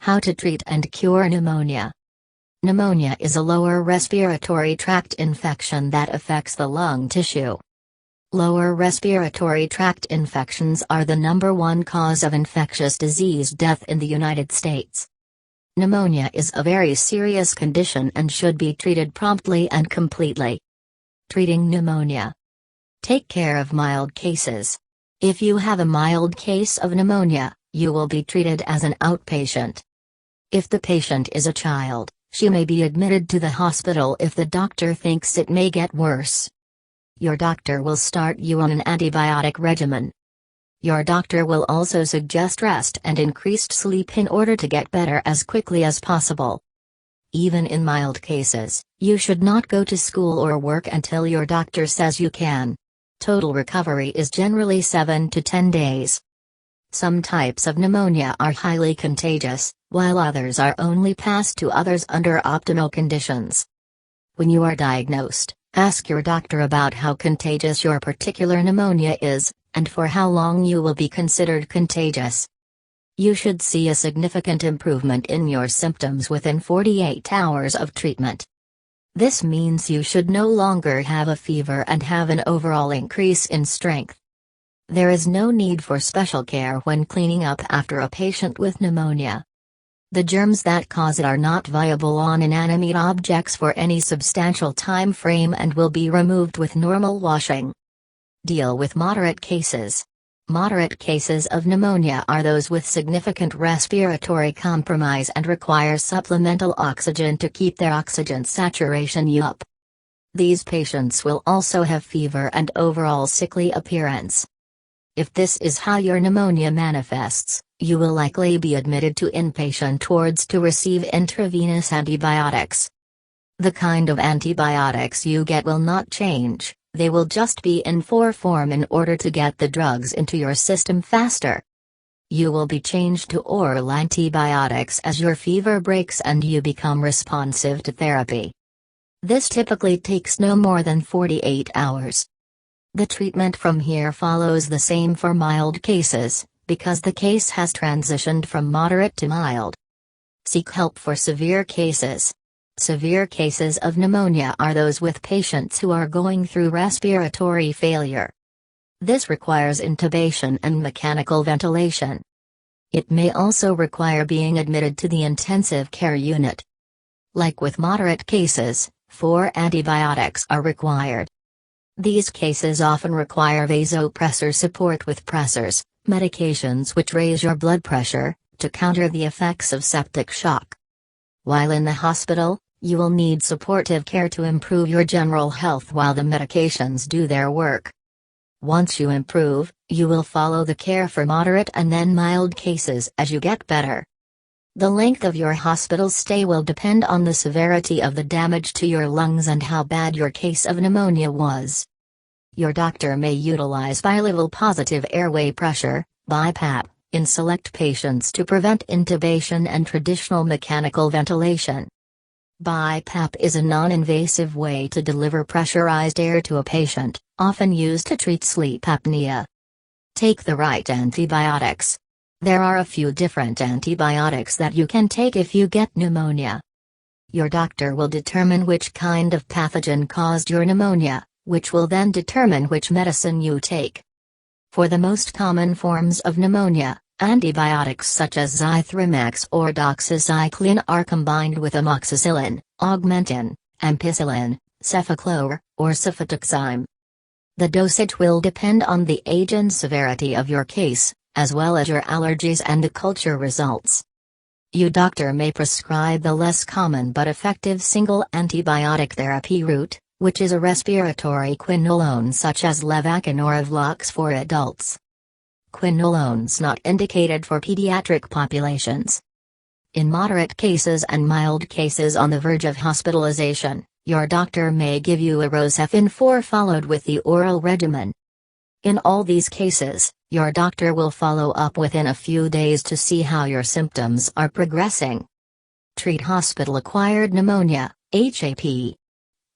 How to treat and cure pneumonia. Pneumonia is a lower respiratory tract infection that affects the lung tissue. Lower respiratory tract infections are the #1 cause of infectious disease death in the United States. Pneumonia is a very serious condition and should be treated promptly and completely. Treating pneumonia. Take care of mild cases. If you have a mild case of pneumonia, you will be treated as an outpatient. If the patient is a child, she may be admitted to the hospital if the doctor thinks it may get worse. Your doctor will start you on an antibiotic regimen. Your doctor will also suggest rest and increased sleep in order to get better as quickly as possible. Even in mild cases, you should not go to school or work until your doctor says you can. Total recovery is generally 7 to 10 days. Some types of pneumonia are highly contagious, while others are only passed to others under optimal conditions. When you are diagnosed, ask your doctor about how contagious your particular pneumonia is, and for how long you will be considered contagious. You should see a significant improvement in your symptoms within 48 hours of treatment. This means you should no longer have a fever and have an overall increase in strength. There is no need for special care when cleaning up after a patient with pneumonia. The germs that cause it are not viable on inanimate objects for any substantial time frame and will be removed with normal washing. Deal with moderate cases. Moderate cases of pneumonia are those with significant respiratory compromise and require supplemental oxygen to keep their oxygen saturation up. These patients will also have fever and overall sickly appearance. If this is how your pneumonia manifests, you will likely be admitted to inpatient wards to receive intravenous antibiotics. The kind of antibiotics you get will not change, they will just be in form in order to get the drugs into your system faster. You will be changed to oral antibiotics as your fever breaks and you become responsive to therapy. This typically takes no more than 48 hours. The treatment from here follows the same for mild cases, because the case has transitioned from moderate to mild. Seek help for severe cases. Severe cases of pneumonia are those with patients who are going through respiratory failure. This requires intubation and mechanical ventilation. It may also require being admitted to the intensive care unit. Like with moderate cases, 4 antibiotics are required. These cases often require vasopressor support with pressors, medications which raise your blood pressure, to counter the effects of septic shock. While in the hospital, you will need supportive care to improve your general health while the medications do their work. Once you improve, you will follow the care for moderate and then mild cases as you get better. The length of your hospital stay will depend on the severity of the damage to your lungs and how bad your case of pneumonia was. Your doctor may utilize bilevel positive airway pressure, BiPAP, in select patients to prevent intubation and traditional mechanical ventilation. BiPAP is a non-invasive way to deliver pressurized air to a patient, often used to treat sleep apnea. Take the right antibiotics. There are a few different antibiotics that you can take if you get pneumonia. Your doctor will determine which kind of pathogen caused your pneumonia, which will then determine which medicine you take. For the most common forms of pneumonia, antibiotics such as Zithromax or doxycycline are combined with amoxicillin, augmentin, ampicillin, cefaclor, or cefotaxime. The dosage will depend on the age and severity of your case, as well as your allergies and the culture results. Your doctor may prescribe the less common but effective single antibiotic therapy route, which is a respiratory quinolone such as Levaquin or Avlox for adults. Quinolones not indicated for pediatric populations. In moderate cases and mild cases on the verge of hospitalization, your doctor may give you a Rosefin 4 followed with the oral regimen. In all these cases, your doctor will follow up within a few days to see how your symptoms are progressing. Treat hospital-acquired pneumonia, HAP.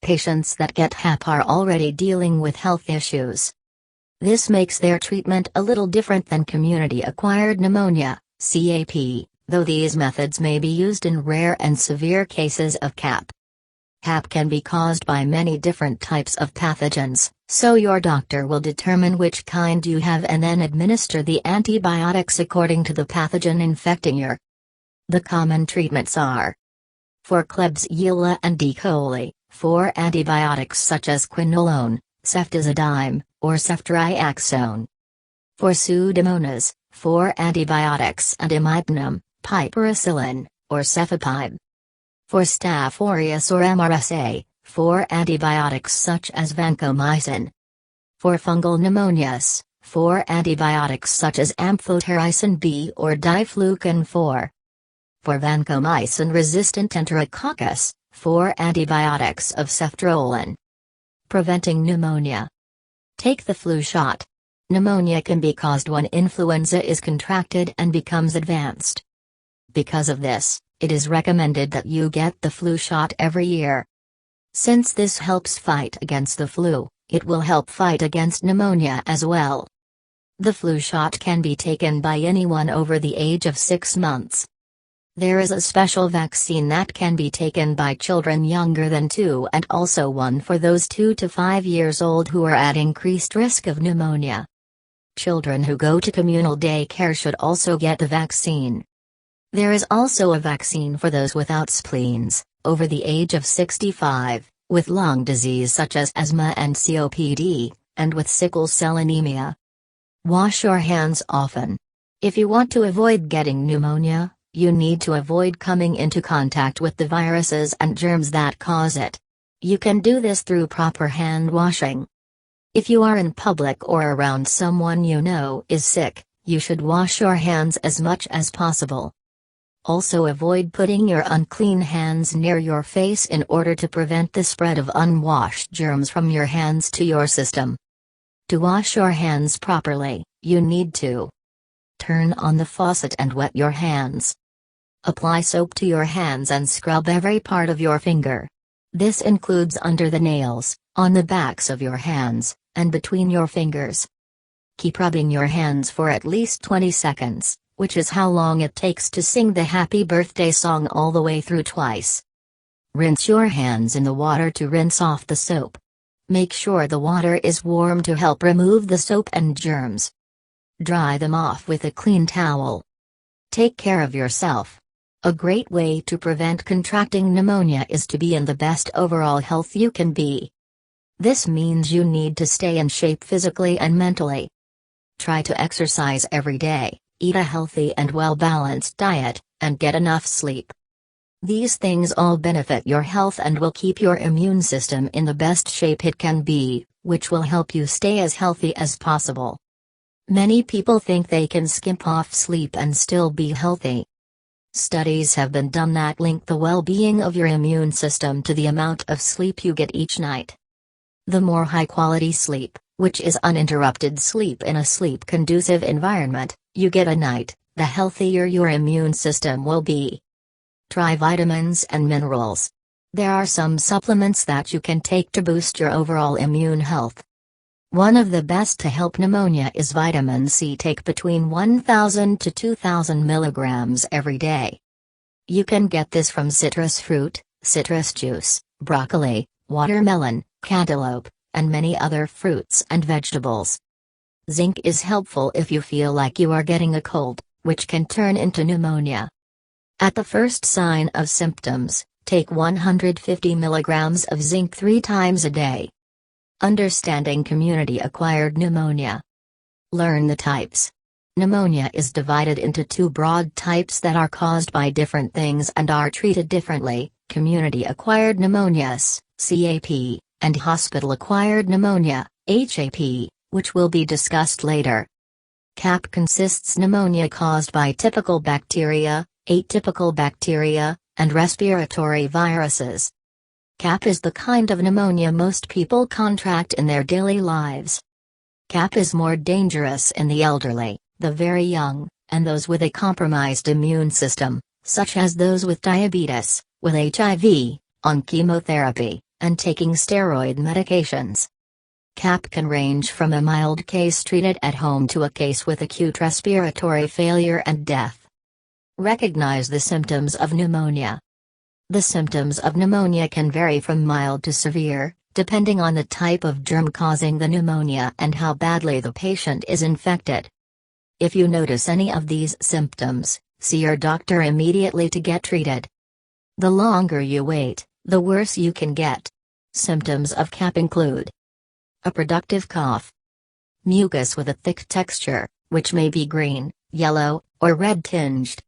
Patients that get HAP are already dealing with health issues. This makes their treatment a little different than community-acquired pneumonia, CAP, though these methods may be used in rare and severe cases of CAP. CAP can be caused by many different types of pathogens, so your doctor will determine which kind you have and then administer the antibiotics according to the pathogen infecting your. The common treatments are: for Klebsiella and E. coli, 4 antibiotics such as quinolone, ceftazidime, or ceftriaxone. For Pseudomonas, 4 antibiotics and imipenem, piperacillin, or cefepime. For Staph aureus or MRSA, 4 antibiotics such as vancomycin. For fungal pneumonias, 4 antibiotics such as amphotericin B or diflucan 4. For vancomycin-resistant enterococcus, 4 antibiotics of ceftriaxone. Preventing pneumonia. Take the flu shot. Pneumonia can be caused when influenza is contracted and becomes advanced. Because of this, it is recommended that you get the flu shot every year. Since this helps fight against the flu, it will help fight against pneumonia as well. The flu shot can be taken by anyone over the age of 6 months. There is a special vaccine that can be taken by children younger than 2 and also one for those 2 to 5 years old who are at increased risk of pneumonia. Children who go to communal daycare should also get the vaccine. There is also a vaccine for those without spleens, over the age of 65, with lung disease such as asthma and COPD, and with sickle cell anemia. Wash your hands often. If you want to avoid getting pneumonia, you need to avoid coming into contact with the viruses and germs that cause it. You can do this through proper hand washing. If you are in public or around someone you know is sick, you should wash your hands as much as possible. Also avoid putting your unclean hands near your face in order to prevent the spread of unwashed germs from your hands to your system. To wash your hands properly, you need to turn on the faucet and wet your hands. Apply soap to your hands and scrub every part of your finger. This includes under the nails, on the backs of your hands, and between your fingers. Keep rubbing your hands for at least 20 seconds, which is how long it takes to sing the happy birthday song all the way through twice. Rinse your hands in the water to rinse off the soap. Make sure the water is warm to help remove the soap and germs. Dry them off with a clean towel. Take care of yourself. A great way to prevent contracting pneumonia is to be in the best overall health you can be. This means you need to stay in shape physically and mentally. Try to exercise every day, eat a healthy and well-balanced diet, and get enough sleep. These things all benefit your health and will keep your immune system in the best shape it can be, which will help you stay as healthy as possible. Many people think they can skimp off sleep and still be healthy. Studies have been done that link the well-being of your immune system to the amount of sleep you get each night. The more high-quality sleep, which is uninterrupted sleep in a sleep-conducive environment, you get a night, the healthier your immune system will be. Try vitamins and minerals. There are some supplements that you can take to boost your overall immune health. One of the best to help pneumonia is vitamin C. Take between 1,000 to 2,000 milligrams every day. You can get this from citrus fruit, citrus juice, broccoli, watermelon, cantaloupe, and many other fruits and vegetables. Zinc is helpful if you feel like you are getting a cold, which can turn into pneumonia. At the first sign of symptoms, take 150 milligrams of zinc 3 times a day. Understanding community-acquired pneumonia. Learn the types. Pneumonia is divided into 2 broad types that are caused by different things and are treated differently: community-acquired pneumonias, CAP, and hospital-acquired pneumonia, HAP, which will be discussed later. CAP consists pneumonia caused by typical bacteria, atypical bacteria, and respiratory viruses. CAP is the kind of pneumonia most people contract in their daily lives. CAP is more dangerous in the elderly, the very young, and those with a compromised immune system, such as those with diabetes, with HIV, on chemotherapy, and taking steroid medications. CAP can range from a mild case treated at home to a case with acute respiratory failure and death. Recognize the symptoms of pneumonia. The symptoms of pneumonia can vary from mild to severe, depending on the type of germ causing the pneumonia and how badly the patient is infected. If you notice any of these symptoms, see your doctor immediately to get treated. The longer you wait, the worse you can get. Symptoms of CAP include a productive cough, mucus with a thick texture, which may be green, yellow, or red tinged,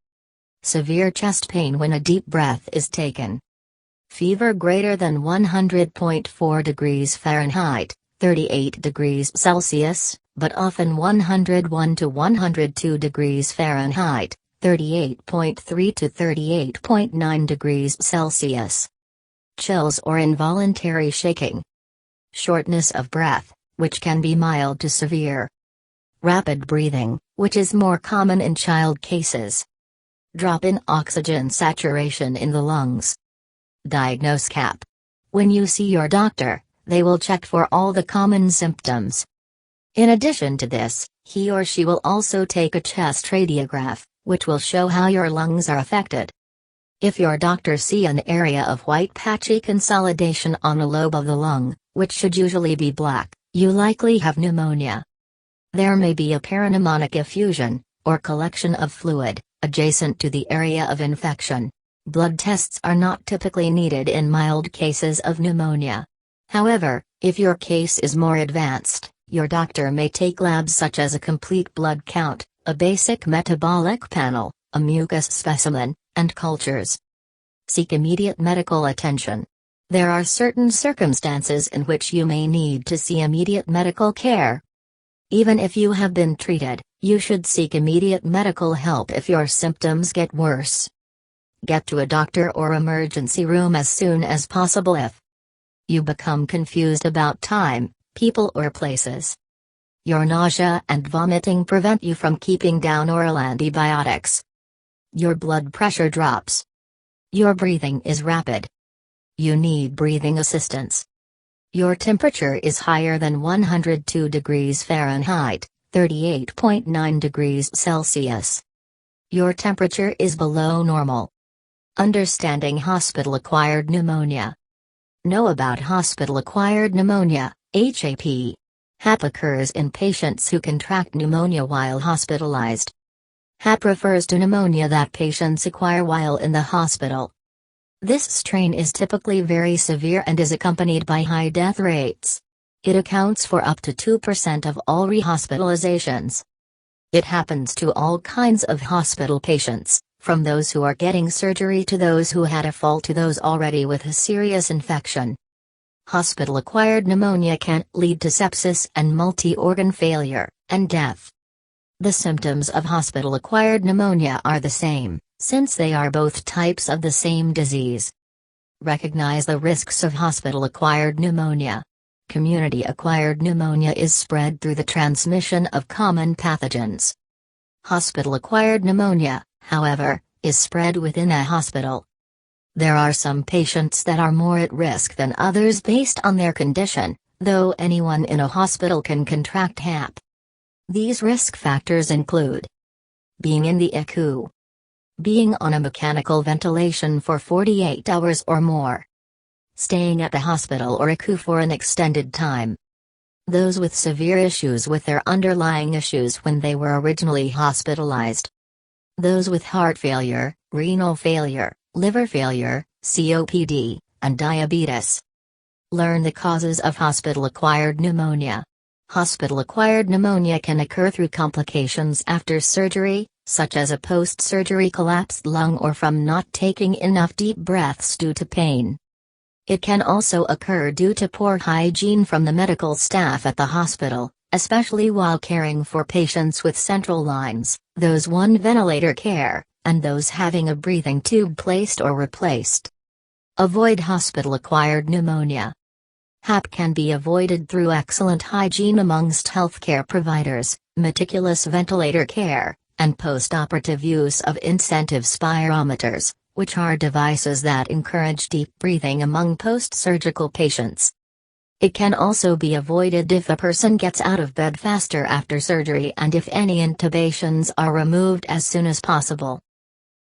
severe chest pain when a deep breath is taken, fever greater than 100.4 degrees Fahrenheit, 38 degrees Celsius, but often 101 to 102 degrees Fahrenheit, 38.3 to 38.9 degrees Celsius. Chills or involuntary shaking. Shortness of breath, which can be mild to severe. Rapid breathing, which is more common in child cases. Drop in oxygen saturation in the lungs. Diagnose CAP. When you see your doctor, they will check for all the common symptoms. In addition to this, he or she will also take a chest radiograph, which will show how your lungs are affected. If your doctor see an area of white patchy consolidation on a lobe of the lung, which should usually be black, you likely have pneumonia. There may be a parapneumonic effusion, or collection of fluid, adjacent to the area of infection. Blood tests are not typically needed in mild cases of pneumonia. However, if your case is more advanced, your doctor may take labs such as a complete blood count, a basic metabolic panel, a mucus specimen, and cultures. Seek immediate medical attention. There are certain circumstances in which you may need to see immediate medical care. Even if you have been treated, you should seek immediate medical help if your symptoms get worse. Get to a doctor or emergency room as soon as possible if you become confused about time, people or places. Your nausea and vomiting prevent you from keeping down oral antibiotics. Your blood pressure drops. Your breathing is rapid. You need breathing assistance. Your temperature is higher than 102 degrees Fahrenheit, 38.9 degrees Celsius. Your temperature is below normal. Understanding hospital-acquired pneumonia. Know about hospital-acquired pneumonia, HAP. HAP occurs in patients who contract pneumonia while hospitalized. HAP refers to pneumonia that patients acquire while in the hospital. This strain is typically very severe and is accompanied by high death rates. It accounts for up to 2% of all rehospitalizations. It happens to all kinds of hospital patients, from those who are getting surgery to those who had a fall to those already with a serious infection. Hospital-acquired pneumonia can lead to sepsis and multi-organ failure, and death. The symptoms of hospital-acquired pneumonia are the same, since they are both types of the same disease. Recognize the risks of hospital-acquired pneumonia. Community-acquired pneumonia is spread through the transmission of common pathogens. Hospital-acquired pneumonia, however, is spread within a hospital. There are some patients that are more at risk than others based on their condition, though anyone in a hospital can contract HAP. These risk factors include being in the ICU, being on a mechanical ventilation for 48 hours or more, staying at the hospital or ICU for an extended time, those with severe issues with their underlying issues when they were originally hospitalized, those with heart failure, renal failure, liver failure, COPD, and diabetes. Learn the causes of hospital-acquired pneumonia. Hospital-acquired pneumonia can occur through complications after surgery, such as a post-surgery collapsed lung or from not taking enough deep breaths due to pain. It can also occur due to poor hygiene from the medical staff at the hospital, especially while caring for patients with central lines, those on ventilator care, and those having a breathing tube placed or replaced. Avoid hospital-acquired pneumonia. HAP can be avoided through excellent hygiene amongst healthcare providers, meticulous ventilator care, and post-operative use of incentive spirometers, which are devices that encourage deep breathing among post-surgical patients. It can also be avoided if a person gets out of bed faster after surgery and if any intubations are removed as soon as possible.